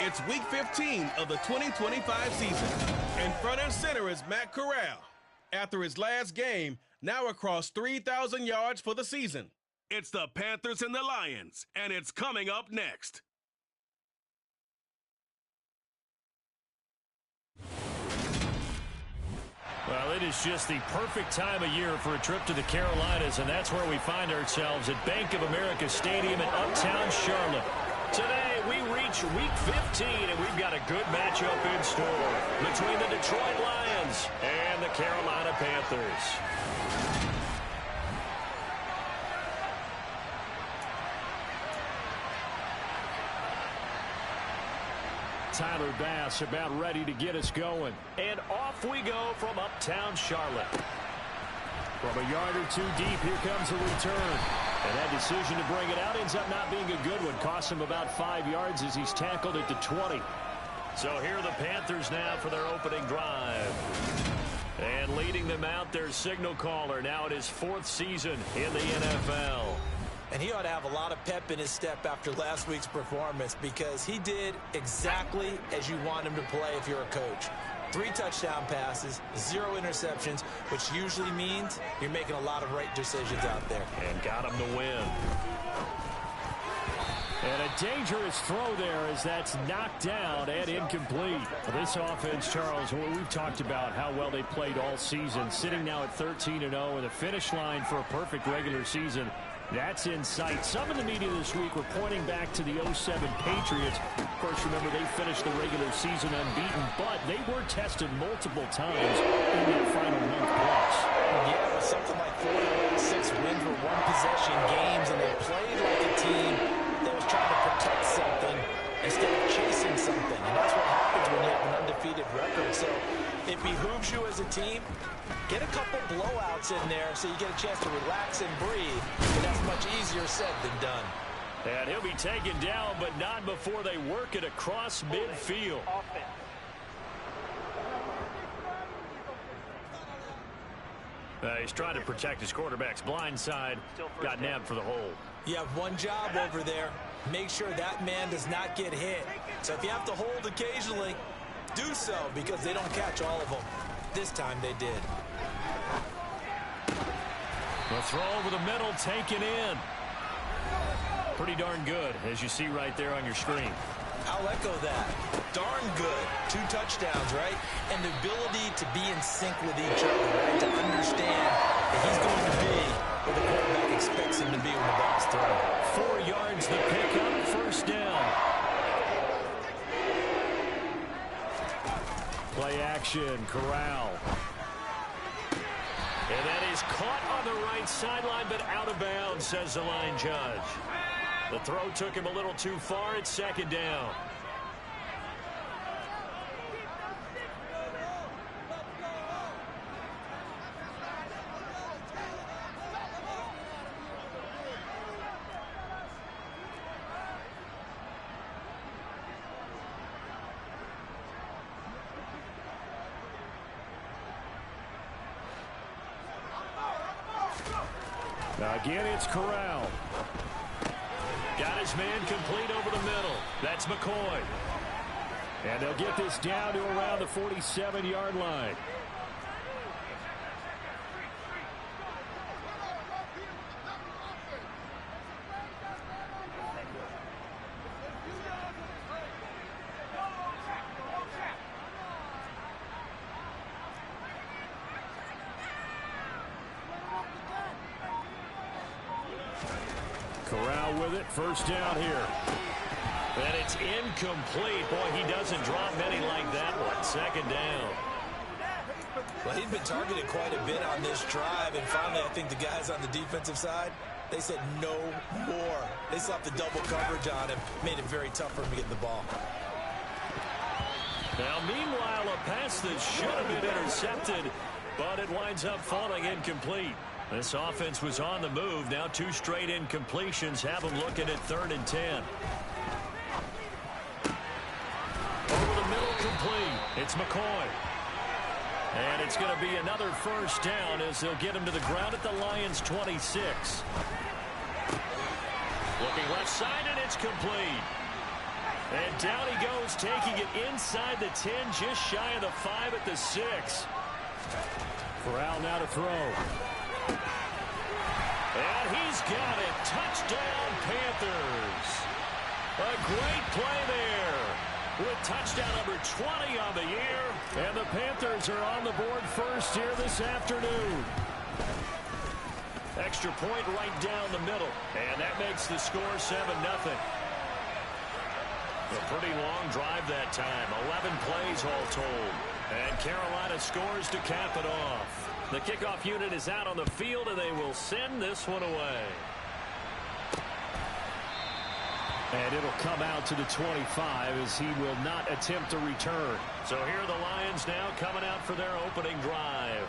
It's Week 15 of the 2025 season. In front and center is Matt Corral. After his last game, now across 3,000 yards for the season. It's the Panthers and the Lions, and it's coming up next. Well, it is just the perfect time of year for a trip to the Carolinas, and that's where we find ourselves at Bank of America Stadium in Uptown Charlotte. Today, we reach Week 15, and we've got a good matchup in store between the Detroit Lions and the Carolina Panthers. Tyler Bass about ready to get us going. And off we go from Uptown Charlotte. From a yard or two deep, here comes the return. And that decision to bring it out ends up not being a good one. Costs him about 5 yards as he's tackled at the 20. So here are the Panthers now for their opening drive. And leading them out, their signal caller, now in his 4th season in the NFL. And he ought to have a lot of pep in his step after last week's performance because he did exactly as you want him to play if you're a coach. 3 touchdown passes, 0 interceptions, which usually means you're making a lot of right decisions out there. And got him to win. And a dangerous throw there as that's knocked down and incomplete. This offense, Charles, we've talked about how well they played all season, sitting now at 13-0 and a finish line for a perfect regular season. That's in sight. Some in the media this week were pointing back to the 07 Patriots. Of course, remember, they finished the regular season unbeaten, but they were tested multiple times in that final month plus. Yeah, it was something like 4-6 wins were one-possession games, and they played like a team that was trying to protect something instead of chasing something. And that's what happens when you have an undefeated record. So it behooves you as a team, get a couple blowouts in there so you get a chance to relax and breathe. And that's much easier said than done. And he'll be taken down, but not before they work it across midfield. He's trying to protect his quarterback's blind side. Got nabbed for the hold. You have one job over there. Make sure that man does not get hit. So if you have to hold occasionally, do so because they don't catch all of them. This time they did. The throw over the middle taken in. Pretty darn good, as you see right there on your screen. I'll echo that. Darn good. 2 touchdowns, right? And the ability to be in sync with each other, right? To understand that he's going to be where the quarterback expects him to be when the ball's thrown. 4 yards the pickup, first down. Play action, Corral. And that is caught on the right sideline, but out of bounds, says the line judge. The throw took him a little too far. It's 2nd down. Now again, it's Corral. Got his man complete over the middle. That's McCoy. And they'll get this down to around the 47-yard line. Corral with it, first down here. And it's incomplete. Boy, he doesn't drop many like that one. 2nd down. Well, he'd been targeted quite a bit on this drive, and finally I think the guys on the defensive side, they said no more. They slapped the double coverage on him, made it very tough for him to get the ball. Now, meanwhile, a pass that should have been intercepted, but it winds up falling incomplete. This offense was on the move. Now 2 straight incompletions have them looking at 3rd and 10. Over the middle, complete. It's McCoy. And it's going to be another first down as they'll get him to the ground at the Lions' 26. Looking left side, and it's complete. And down he goes, taking it inside the 10, just shy of the 5 at the 6. Corral now to throw. And he's got it. Touchdown, Panthers. A great play there with touchdown number 20 on the year. And the Panthers are on the board first here this afternoon. Extra point right down the middle. And that makes the score 7-0. A pretty long drive that time. 11 plays all told. And Carolina scores to cap it off. The kickoff unit is out on the field, and they will send this one away. And it'll come out to the 25 as he will not attempt to return. So here are the Lions now coming out for their opening drive.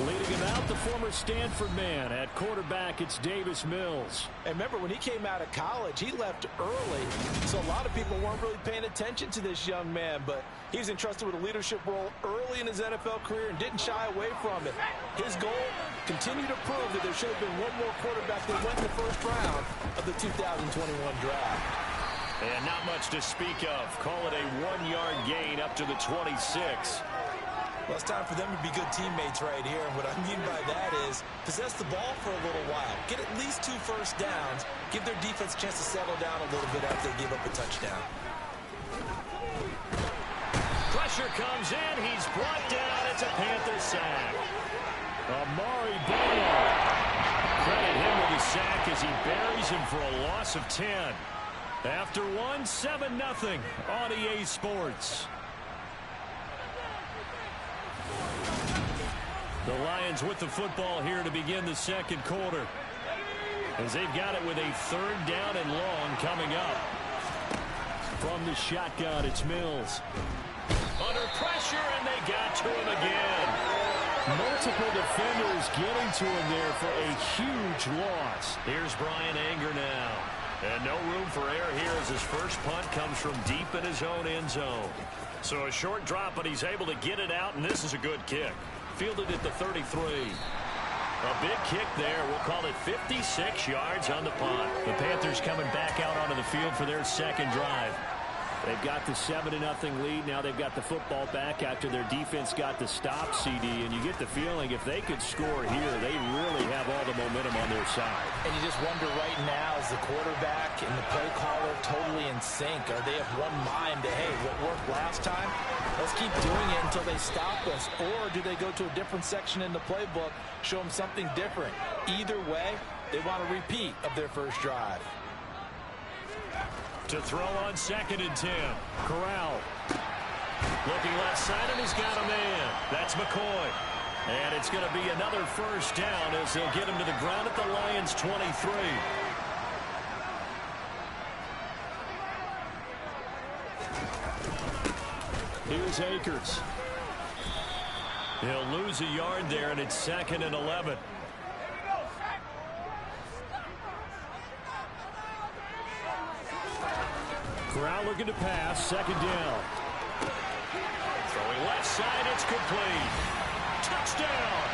Leading him out, the former Stanford man. At quarterback, it's Davis Mills. And remember, when he came out of college, he left early. So a lot of people weren't really paying attention to this young man. But he was entrusted with a leadership role early in his NFL career and didn't shy away from it. His goal, continue to prove that there should have been one more quarterback that went in the first round of the 2021 draft. And not much to speak of. Call it a 1-yard gain up to the 26. Well, it's time for them to be good teammates right here. And what I mean by that is possess the ball for a little while. Get at least 2 first downs. Give their defense a chance to settle down a little bit after they give up a touchdown. Pressure comes in. He's brought down. It's a Panther sack. Amari Barno. Credit him with the sack as he buries him for a loss of 10. After one, 7-0 on EA Sports. The Lions with the football here to begin the second quarter. As they've got it with a 3rd down and long coming up. From the shotgun, it's Mills. Under pressure, and they got to him again. Multiple defenders getting to him there for a huge loss. Here's Brian Anger now. And no room for error here as his first punt comes from deep in his own end zone. So a short drop, but he's able to get it out, and this is a good kick. Fielded at the 33. A big kick there. We'll call it 56 yards on the punt. The Panthers coming back out onto the field for their second drive. They've got the 7-0 lead. Now they've got the football back after their defense got the stop, CD. And you get the feeling if they could score here, they really have all the momentum on their side. And you just wonder right now, is the quarterback and the play caller totally in sync? Are they of one mind that, hey, what worked last time, let's keep doing it until they stop us? Or do they go to a different section in the playbook, show them something different? Either way, they want a repeat of their first drive. To throw on 2nd and 10. Corral. Looking left side, and he's got a man. That's McCoy. And it's going to be another first down as they'll get him to the ground at the Lions' 23. Here's Akers. He'll lose a yard there, and it's 2nd and 11. Corral looking to pass, 2nd down. Throwing left side, it's complete. Touchdown!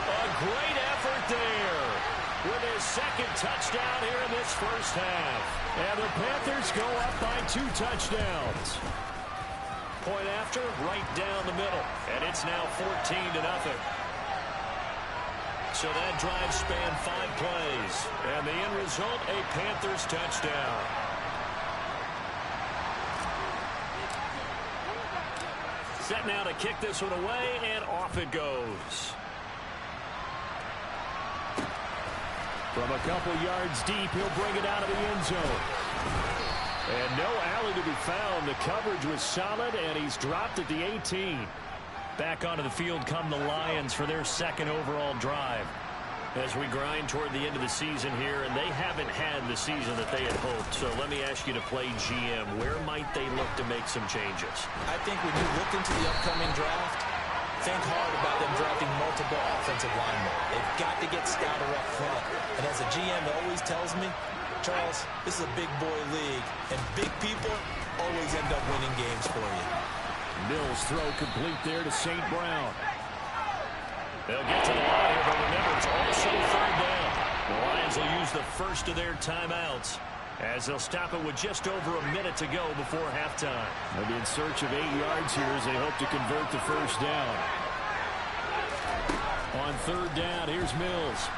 A great effort there with his 2nd touchdown here in this first half. And the Panthers go up by 2 touchdowns. Point after, right down the middle. And it's now 14-0. So that drive spanned 5 plays. And the end result, a Panthers touchdown. Set now to kick this one away, and off it goes. From a couple yards deep, he'll bring it out of the end zone. And no alley to be found. The coverage was solid, and he's dropped at the 18. Back onto the field come the Lions for their 2nd overall drive. As we grind toward the end of the season here, and they haven't had the season that they had hoped. So let me ask you to play GM. Where might they look to make some changes? I think when you look into the upcoming draft, think hard about them drafting multiple offensive linemen. They've got to get stouter up front. And as a GM always tells me, Charles, this is a big boy league, and big people always end up winning games for you. Mills throw complete there to St. Brown. They'll get to the line here, but remember, it's also 3rd down. The Lions will use the first of their timeouts. as they'll stop it with just over a minute to go before halftime. They'll be in search of 8 yards here as they hope to convert the first down. On third down, here's Mills.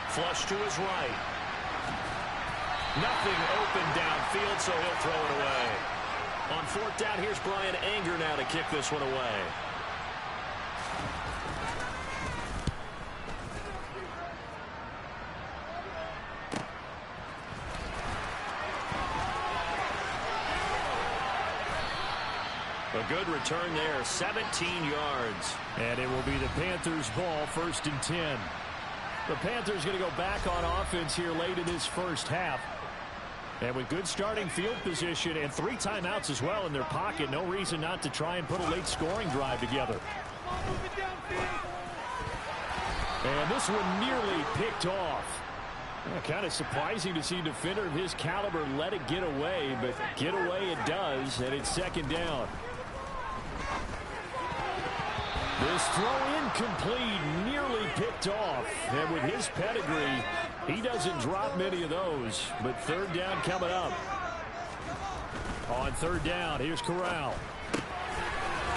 Flush to his right. Nothing open downfield, so he'll throw it away. On fourth down, here's Brian Anger now to kick this one away. A good return there, 17 yards. And it will be the Panthers' ball, 1st and 10. The Panthers going to go back on offense here late in this first half. And with good starting field position and 3 timeouts as well in their pocket, no reason not to try and put a late scoring drive together. And this one nearly picked off. Kind of surprising to see a defender of his caliber let it get away, but get away it does, and it's 2nd down. This throw incomplete, nearly picked off. And with his pedigree, he doesn't drop many of those. But 3rd down coming up. On 3rd down, here's Corral.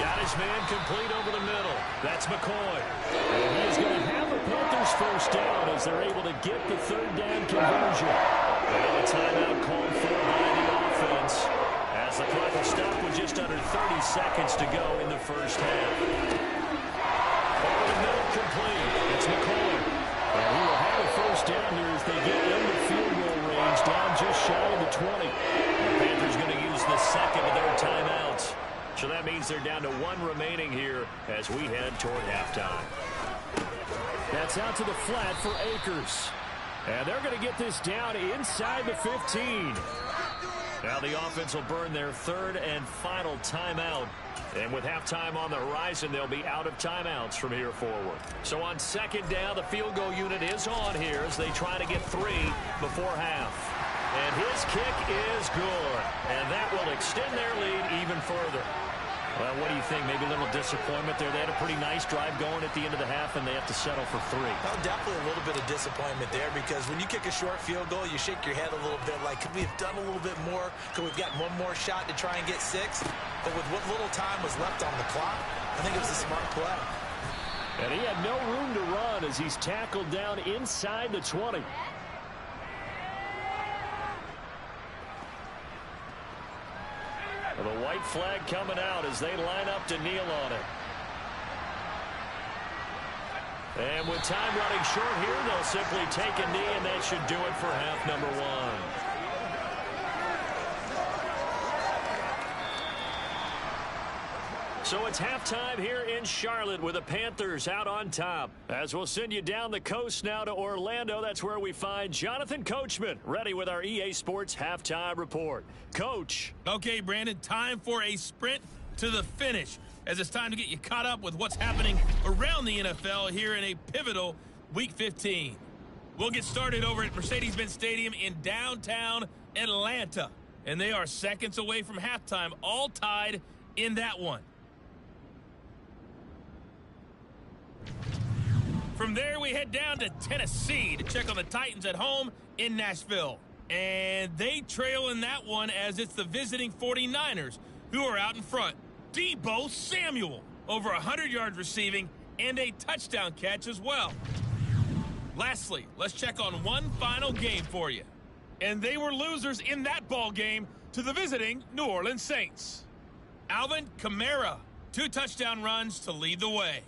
Got his man complete over the middle. That's McCoy. And he is going to have the Panthers first down as they're able to get the 3rd down conversion. Well, a timeout called for by the offense as the clock will stop with just under 30 seconds to go in the first half. Over the middle, complete. It's McCoy. And he will have a first down here as they get into field goal range, down just shy of the 20. The Panthers going to use the 2nd of their timeouts. So that means they're down to 1 remaining here as we head toward halftime. That's out to the flat for Akers. And they're going to get this down inside the 15. Now the offense will burn their 3rd and final timeout. And with halftime on the horizon, they'll be out of timeouts from here forward. So on 2nd down, the field goal unit is on here as they try to get 3 before half. And his kick is good. And that will extend their lead even further. Well, what do you think? Maybe a little disappointment there. They had a pretty nice drive going at the end of the half, and they have to settle for 3. Well, definitely a little bit of disappointment there because when you kick a short field goal, you shake your head a little bit like, could we have done a little bit more? Could we have gotten one more shot to try and get 6? But with what little time was left on the clock, I think it was a smart play. And he had no room to run as he's tackled down inside the 20. The white flag coming out as they line up to kneel on it. And with time running short here, they'll simply take a knee, and that should do it for half number 1. So it's halftime here in Charlotte with the Panthers out on top. As we'll send you down the coast now to Orlando, that's where we find Jonathan Coachman, ready with our EA Sports Halftime Report. Coach. Okay, Brandon, time for a sprint to the finish, as it's time to get you caught up with what's happening around the NFL here in a pivotal Week 15. We'll get started over at Mercedes-Benz Stadium in downtown Atlanta, and they are seconds away from halftime, all tied in that one. From there, we head down to Tennessee to check on the Titans at home in Nashville. And they trail in that one as it's the visiting 49ers who are out in front. Deebo Samuel, over 100 yards receiving and a touchdown catch as well. Lastly, let's check on one final game for you. And they were losers in that ball game to the visiting New Orleans Saints. Alvin Kamara, 2 touchdown runs to lead the way.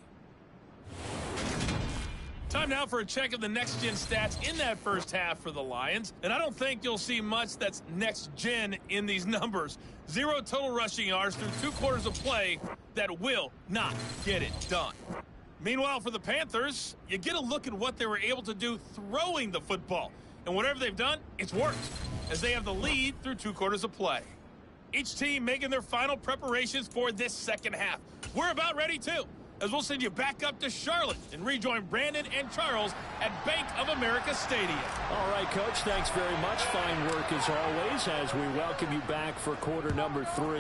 Time now for a check of the next-gen stats in that first half for the Lions. And I don't think you'll see much that's next-gen in these numbers. 0 total rushing yards through 2 quarters of play that will not get it done. Meanwhile, for the Panthers, you get a look at what they were able to do throwing the football. And whatever they've done, it's worked, as they have the lead through 2 quarters of play. Each team making their final preparations for this second half. We're about ready, too, as we'll send you back up to Charlotte and rejoin Brandon and Charles at Bank of America Stadium. All right, Coach, thanks very much. Fine work as always as we welcome you back for quarter number 3.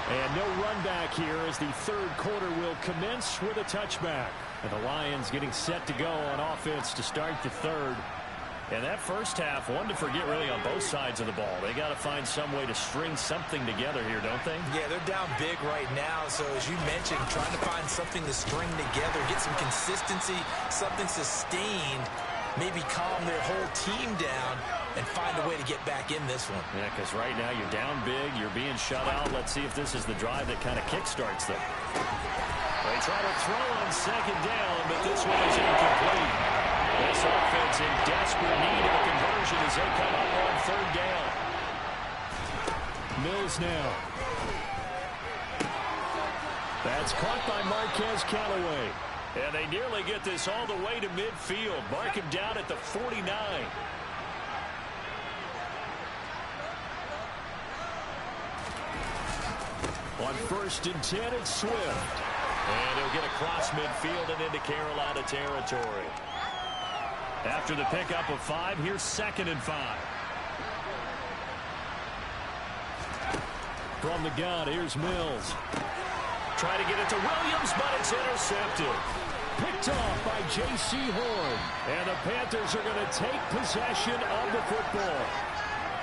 And no run back here as the third quarter will commence with a touchback. And the Lions getting set to go on offense to start the third. And that first half, one to forget really on both sides of the ball. They got to find some way to string something together here, don't they? Yeah, they're down big right now. So as you mentioned, trying to find something to string together, get some consistency, something sustained, maybe calm their whole team down and find a way to get back in this one. Yeah, because right now you're down big, you're being shut out. Let's see if this is the drive that kind of kickstarts them. They try to throw on second down, but this one is incomplete. This offense in desperate need of a conversion as they come up on third down. Mills now. That's caught by Marquez Callaway. And they nearly get this all the way to midfield. Mark him down at the 49. On 1st and 10, it's Swift. And he'll get across midfield and into Carolina territory. After the pickup of 5, here's 2nd and 5. From the gun, here's Mills. Trying to get it to Williams, but it's intercepted. Picked off by J.C. Horn. And the Panthers are going to take possession of the football.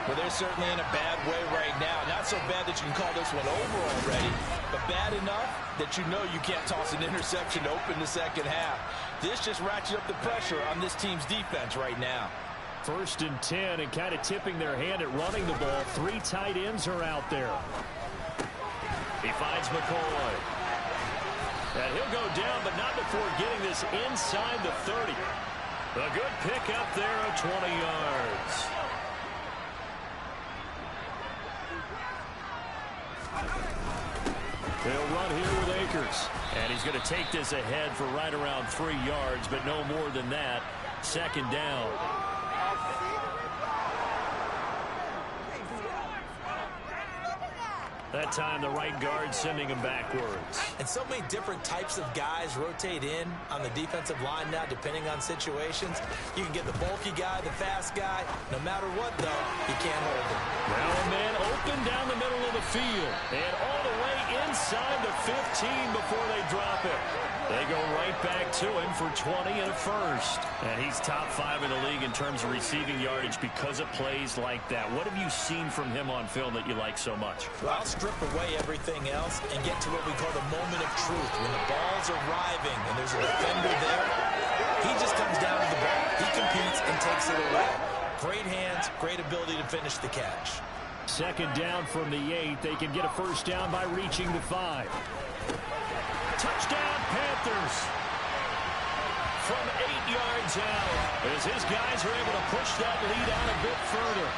Well, they're certainly in a bad way right now. Not so bad that you can call this one over already, but bad enough that you know you can't toss an interception to open the second half. This just ratchets up the pressure on this team's defense right now. 1st and 10 and kind of tipping their hand at running the ball. 3 tight ends are out there. He finds McCoy. And he'll go down, but not before getting this inside the 30. A good pickup there of 20 yards. They'll run here with Akers. And he's going to take this ahead for right around 3 yards, but no more than that. 2nd down. That time the right guard sending him backwards. And so many different types of guys rotate in on the defensive line now, depending on situations. You can get the bulky guy, the fast guy. No matter what, though, you can't hold him. Now a man open down the middle of the field. And all the way inside the 15 before they drop it. They go right back to him for 20 and a first. And he's top 5 in the league in terms of receiving yardage because of plays like that. What have you seen from him on film that you like so much? Well, I'll strip away everything else and get to what we call the moment of truth. When the ball's arriving and there's a defender there, he just comes down to the ball. He competes and takes it away. Great hands, great ability to finish the catch. 2nd down from the 8. They can get a first down by reaching the 5. Touchdown, Panthers. From 8 yards out, as his guys are able to push that lead out a bit further.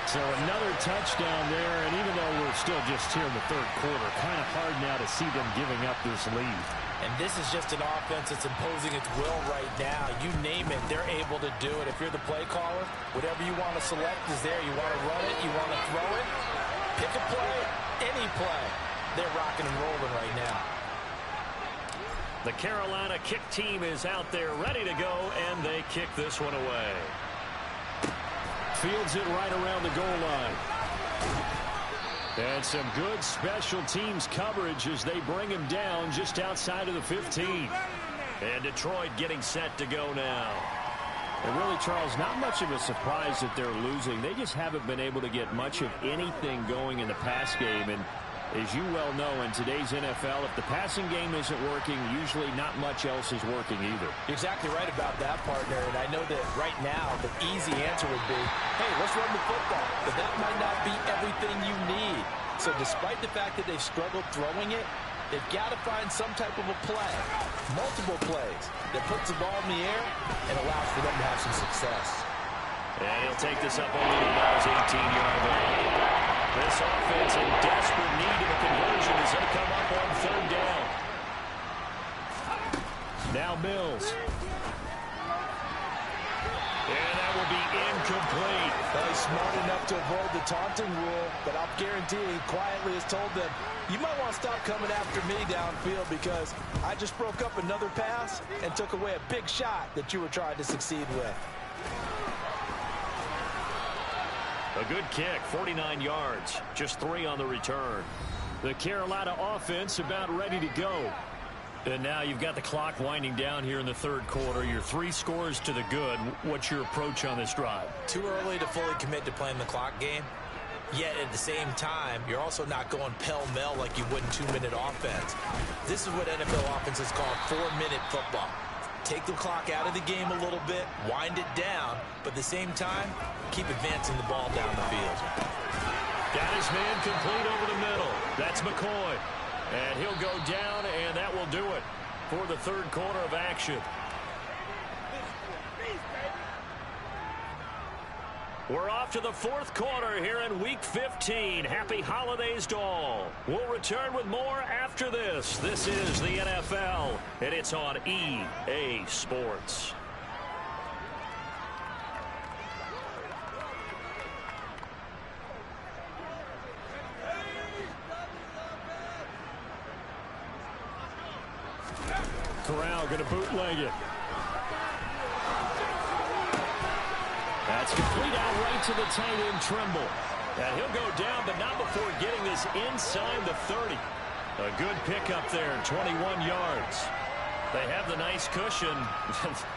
So another touchdown there, and even though we're still just here in the 3rd quarter, kind of hard now to see them giving up this lead. And this is just an offense that's imposing its will right now. You name it, they're able to do it. If you're the play caller, whatever you want to select is there. You want to run it, you want to throw it, pick a play, any play. They're rocking and rolling right now. The Carolina kick team is out there ready to go, and they kick this one away. Fields it right around the goal line. And some good special teams coverage as they bring him down just outside of the 15. And Detroit getting set to go now. And really, Charles, not much of a surprise that they're losing. They just haven't been able to get much of anything going in the pass game. And as you well know, in today's NFL, if the passing game isn't working, usually not much else is working either. You're exactly right about that, partner. And I know that right now the easy answer would be, hey, let's run the football. But that might not be everything you need. So despite the fact that they've struggled throwing it, they've got to find some type of a play, multiple plays, that puts the ball in the air and allows for them to have some success. And he'll take this up only the ball's 18-yard line. This offense in desperate need of a conversion as they come up on 3rd down. Now Mills. And that will be incomplete. Well, he's smart enough to avoid the taunting rule, but I'll guarantee he quietly has told them, you might want to stop coming after me downfield because I just broke up another pass and took away a big shot that you were trying to succeed with. A good kick, 49 yards, just 3 on the return. The Carolina offense about ready to go. And now you've got the clock winding down here in the third quarter. You're 3 scores to the good. What's your approach on this drive? Too early to fully commit to playing the clock game. Yet at the same time, you're also not going pell-mell like you would in 2-minute offense. This is what NFL offenses call 4-minute football. Take the clock out of the game a little bit, wind it down, but at the same time, keep advancing the ball down the field. Got his man complete over the middle. That's McCoy. And he'll go down, and that will do it for the third quarter of action. We're off to the fourth quarter here in Week 15. Happy holidays to all. We'll return with more after this. This is the NFL, and it's on EA Sports. Corral going to bootleg it. That's complete out right to the tight end, Trimble. And he'll go down, but not before getting this inside the 30. A good pickup there, 21 yards. They have the nice cushion.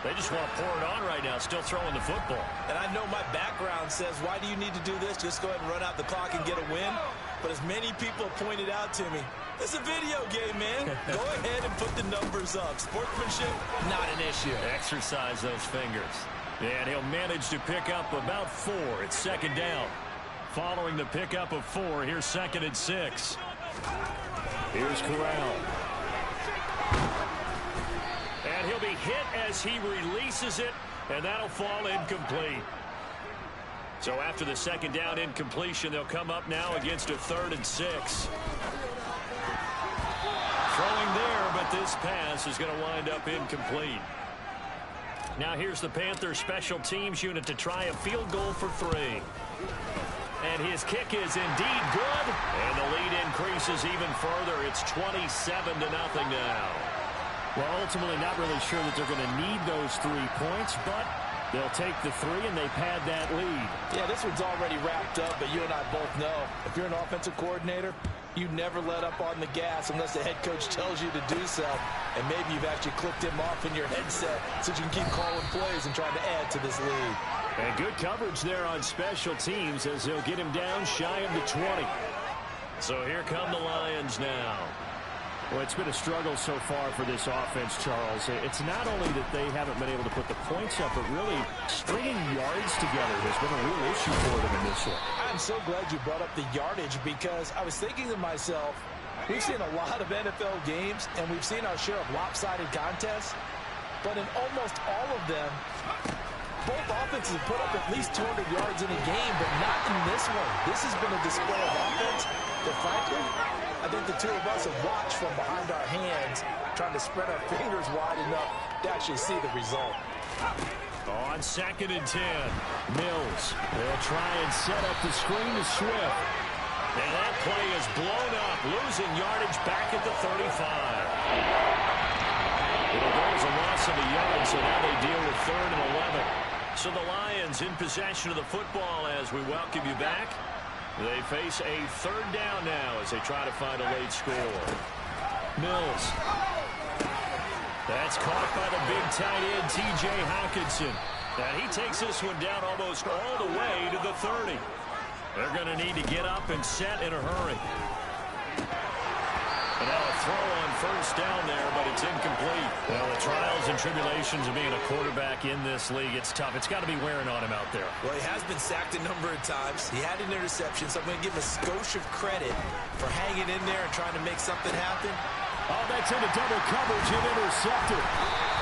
They just want to pour it on right now, still throwing the football. And I know my background says, why do you need to do this? Just go ahead and run out the clock and get a win. But as many people have pointed out to me, it's a video game, man. Go ahead and put the numbers up. Sportsmanship, not an issue. Exercise those fingers. And he'll manage to pick up about 4. It's second down. Following the pickup of 4, here's 2nd and 6. Here's Corral. And he'll be hit as he releases it, and that'll fall incomplete. So after the second down incompletion, they'll come up now against a 3rd and 6. Throwing there, but this pass is going to wind up incomplete. Now here's the Panthers special teams unit to try a field goal for 3. And his kick is indeed good. And the lead increases even further. It's 27-0 now. Well, ultimately not really sure that they're going to need those 3 points, but they'll take the 3 and they pad that lead. Yeah, this one's already wrapped up, but you and I both know if you're an offensive coordinator, you never let up on the gas unless the head coach tells you to do so. And maybe you've actually clicked him off in your headset so you can keep calling plays and trying to add to this lead. And good coverage there on special teams as they'll get him down shy of the 20. So here come the Lions now. Well, it's been a struggle so far for this offense, Charles. It's not only that they haven't been able to put the points up, but really stringing yards together has been a real issue for them in this one. I'm so glad you brought up the yardage because I was thinking to myself, we've seen a lot of NFL games and we've seen our share of lopsided contests, but in almost all of them, both offenses have put up at least 200 yards in a game, but not in this one. This has been a display of offense that, frankly, I think the two of us have watched from behind our hands, trying to spread our fingers wide enough to actually see the result. On 2nd and 10, Mills. They'll try and set up the screen to Swift. And that play is blown up, losing yardage back at the 35. It'll go as a loss of a yard, so now they deal with 3rd and 11. So the Lions in possession of the football as we welcome you back. They face a 3rd down now as they try to find a late score. Mills. That's caught by the big tight end, T.J. Hockenson. And he takes this one down almost all the way to the 30. They're going to need to get up and set in a hurry. And now a throw on 1st down there, but it's incomplete. Well, the trials and tribulations of being a quarterback in this league, it's tough. It's got to be wearing on him out there. Well, he has been sacked a number of times. He had an interception, so I'm going to give him a skosh of credit for hanging in there and trying to make something happen. Oh, that's into double coverage and intercepted.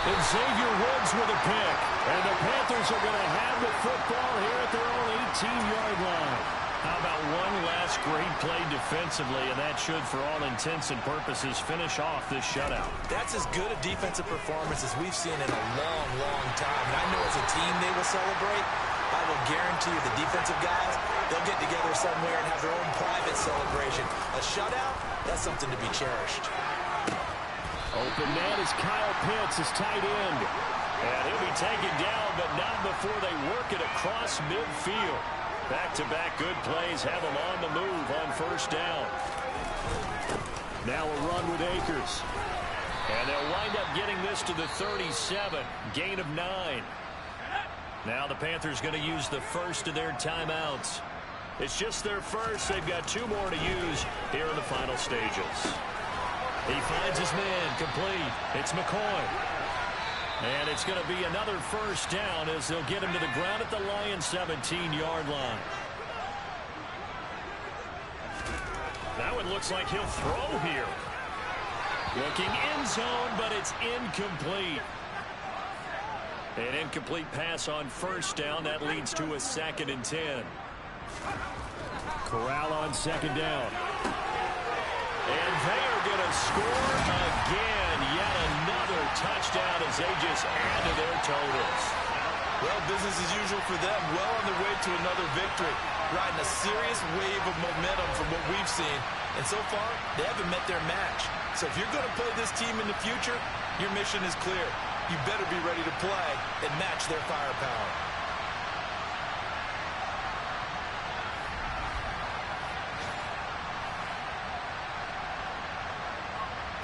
And Xavier Woods with a pick. And the Panthers are going to have the football here at their own 18-yard line. How about one last great play defensively, and that should, for all intents and purposes, finish off this shutout. That's as good a defensive performance as we've seen in a long, long time. And I know as a team they will celebrate. I will guarantee you the defensive guys, they'll get together somewhere and have their own private celebration. A shutout, that's something to be cherished. Open man is Kyle Pitts, his tight end. And he'll be taken down, but not before they work it across midfield. Back-to-back good plays have them on the move on 1st down. Now a run with Akers. And they'll wind up getting this to the 37, gain of 9. Now the Panthers going to use the first of their timeouts. It's just their first. They've got 2 more to use here in the final stages. He finds his man, complete. It's McCoy. And it's going to be another first down as they'll get him to the ground at the Lions' 17-yard line. That one looks like he'll throw here. Looking end zone, but it's incomplete. An incomplete pass on first down. That leads to a 2nd and 10. Corral on 2nd down. And they are going to score again. Yet another touchdown as they just add to their totals. Well, business as usual for them. Well on their way to another victory. Riding a serious wave of momentum from what we've seen. And so far, they haven't met their match. So if you're going to play this team in the future, your mission is clear. You better be ready to play and match their firepower.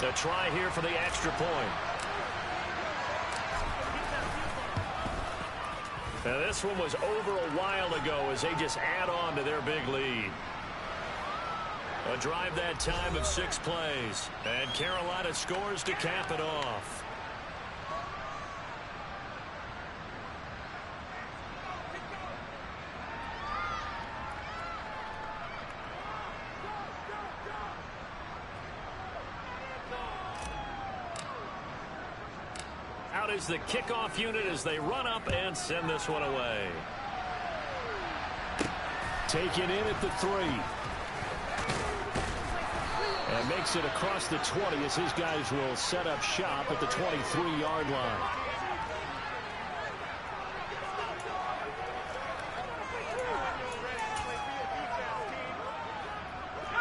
A try here for the extra point. Now this one was over a while ago as they just add on to their big lead. A drive that time of 6 plays. And Carolina scores to cap it off. Out is the kickoff unit as they run up and send this one away. Taken in at the 3. And makes it across the 20 as his guys will set up shop at the 23-yard line.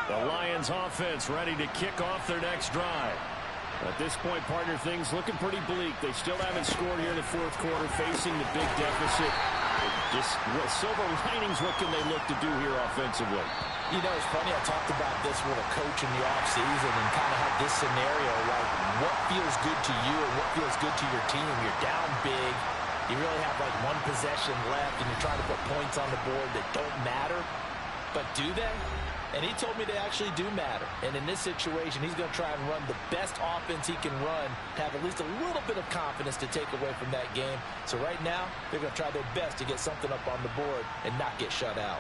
The Lions offense ready to kick off their next drive. At this point, partner, things looking pretty bleak. They still haven't scored here in the 4th quarter, facing the big deficit. Just silver linings, what can they look to do here offensively? You know, it's funny, I talked about this with a coach in the offseason and kind of had this scenario, like what feels good to you and what feels good to your team. You're down big. You really have like 1 possession left, and you're trying to put points on the board that don't matter. But do they? And he told me they actually do matter. And in this situation, he's going to try and run the best offense he can run to have at least a little bit of confidence to take away from that game. So right now, they're going to try their best to get something up on the board and not get shut out.